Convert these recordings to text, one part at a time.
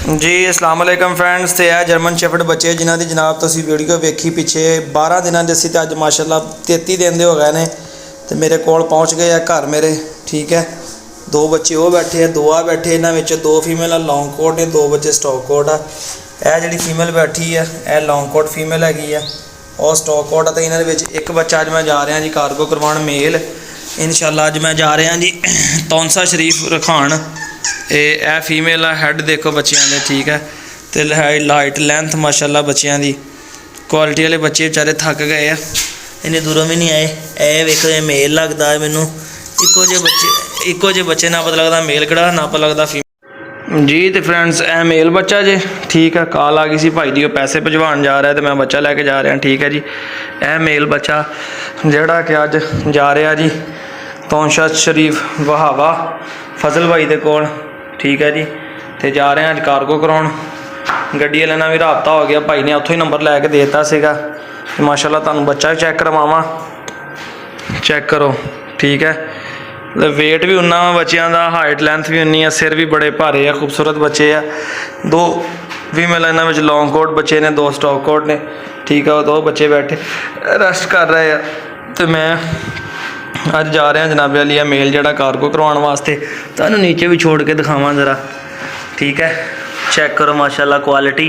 जी अस्सलाम वालेकुम फ्रेंड्स। तो यह जर्मन शेफर्ड बच्चे जिन्हों की जनाब तुसी वीडियो वेखी पिछे 12 दिनों के तो अज माशाल्लाह 33 दिन के हो गए ने। तो मेरे को पहुँच गए घर मेरे, ठीक है। दो बच्चे वो बैठे हैं, दो आ बैठे, इन्होंने दो फीमेल लॉन्ग कोट ने, दो बच्चे स्टॉक कोट आ। यह जी फीमेल बैठी है यह लॉन्ग कोट फीमेल हैगी है और स्टॉक कोट है। तो इन्होंने एक बच्चा अज मैं जा रहा जी कार्गो करवाण मेल। इंशाल्लाह अज मैं जा रहा जी तौंसा शरीफ रखान। यह फीमेल है, हैड देखो बच्चों के, ठीक है। तो लाइट लेंथ माशाल्लाह बच्चों की क्वालिटी वाले बच्चे बेचारे थक गए हैं, इन्ने दूरों भी नहीं आए। यह वेखो ये मेल लगता है मैनू, इको जे बच्चे ना पता लगता मेल कड़ा ना पता लगता फीमेल जी। तो फ्रेंड्स यह मेल बच्चा जे, ठीक है। कॉल आ गई सी भाई दी पैसे भिजवान जा रहा है तो मैं बच्चा लैके जा रहा, ठीक है जी। यह मेल बच्चा जोड़ा कि अज जा रहा जी तौंसा शरीफ वहावा फजल भाई के कोल, ठीक है जी। तो जा रहे हैं अज कार्गो कराउण। गड्डी वाले नाल भी राबता हो गया, भाई ने उत्थों ही नंबर लैके देता सीगा। माशाल्लाह तुहानूं बच्चा चैक करवावां, चैक करो, ठीक है। वेट भी उन्ना बच्चों का, हाइट लेंथ भी उन्नी है, सिर भी बड़े भारे है, खूबसूरत बच्चे है। दो फीमेल इन्हां विच लॉन्ग कोट बच्चे ने, दो स्टॉक कोट ने, ठीक है। वो दो बच्चे बैठे रेस्ट कर रहे हैं। तो मैं अज जा रहा जनाबे वाली है मेल जोड़ा कार्गो करवाने वास्ते। तुहानूं नीचे भी छोड़ के दिखावां ज़रा, ठीक है। चैक करो माशाल्लाह क्वालिटी।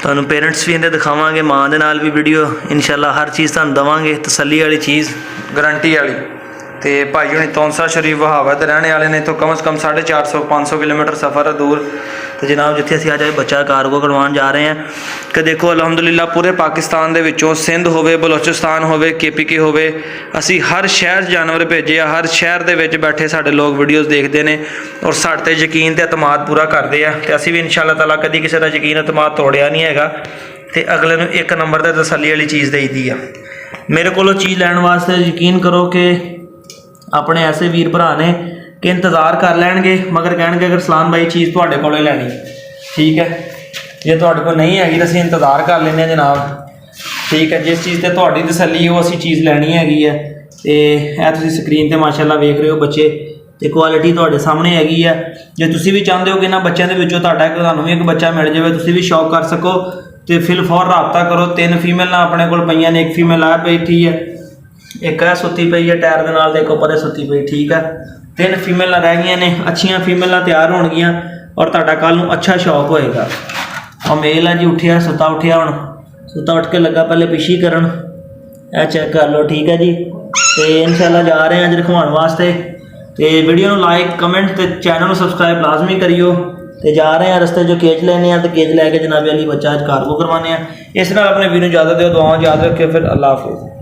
तुहानूं पेरेंट्स भी इन्हें दिखावांगे, माँ दे नाल भी वीडियो इंशाल्लाह हर चीज़ तुहानूं देवांगे, तसल्ली वाली चीज़ गारंटी वाली। तो भाई हुणी तौंसा शरीफ वहावा के रहने वाले ने, तो कम से कम 450-500 किलोमीटर सफ़र है दूर। तो जनाब जिथे असीं अज बच्चा कार्गो करवाउण जा रहे हैं कि देखो अलहमदुलिल्लाह पूरे पाकिस्तान दे विचों सिंध होवे, बलोचिस्तान होवे, KPK होवे, असीं हर शहर जानवर भेजे आ। हर शहर दे विच बैठे साडे लोग वीडियोज़ देखते हैं और साडे ते यकीन ते एतमाद पूरा करते हैं। तो असीं भी इंशाअल्लाह ताला कदी किसी का यकीन एतमाद तोड़िया नहीं हैगा। तो अगले नूं एक नंबर ते तसल्ली वाली चीज़ देई दी है। मेरे कोलों चीज़ लैण वास्ते यकीन करो कि अपने ऐसे वीर भरा ने कि इंतज़ार कर लैणगे, मगर कह अगर सलाम भाई चीज़ तुहाडे कोलों लैनी, ठीक है। जे तुहाडे कोल नहीं हैगी तो असीं इंतज़ार कर लेंगे जनाब, ठीक है। जिस चीज़ ते तुहाडी तसल्ली वो असीं चीज़ लैनी हैगी है। तो यह तुसीं स्क्रीन ते माशाल्लाह वेख रहे हो बच्चे, तो क्वालिटी तुहाडे सामने हैगी है। जे तुसीं भी चाहते हो कि इन्हां बच्चों के विचों तुहानूं भी एक बच्चा मिल जाए, तुसीं भी शौक कर सको, तो फिल फौर राबता करो। 3 फीमेल अपने कोल पईयां ने, एक फीमेल आ बैठी है, एक है सुती पई है टायर के नाल, देखो परे सुती पई, ठीक है। 3 फीमेल रह गई ने, अच्छियां फीमेल तैयार होणगियां और तुहाडा कल नूं अच्छा शौक होएगा। और मेल है जी उठिया, सुता उठिया, हुण सुता उठ के लगा पहले पिछी करन, यह चेक कर लो, ठीक है जी। तो इंशाल्लाह जा रहे हैं अज रखवाण वास्ते। तो वीडियो नूं लाइक कमेंट तो चैनल नूं सबसक्राइब लाजमी करियो। तो जा रहे हैं रस्ते जो केज लेने, तो केज लैके जनाबे अली बच्चा अज कार्गो करवाने। इस नाल अपने वीडियो इजाजत दो, दुआओं याद रखियो, फिर अल्लाह हाफिज़।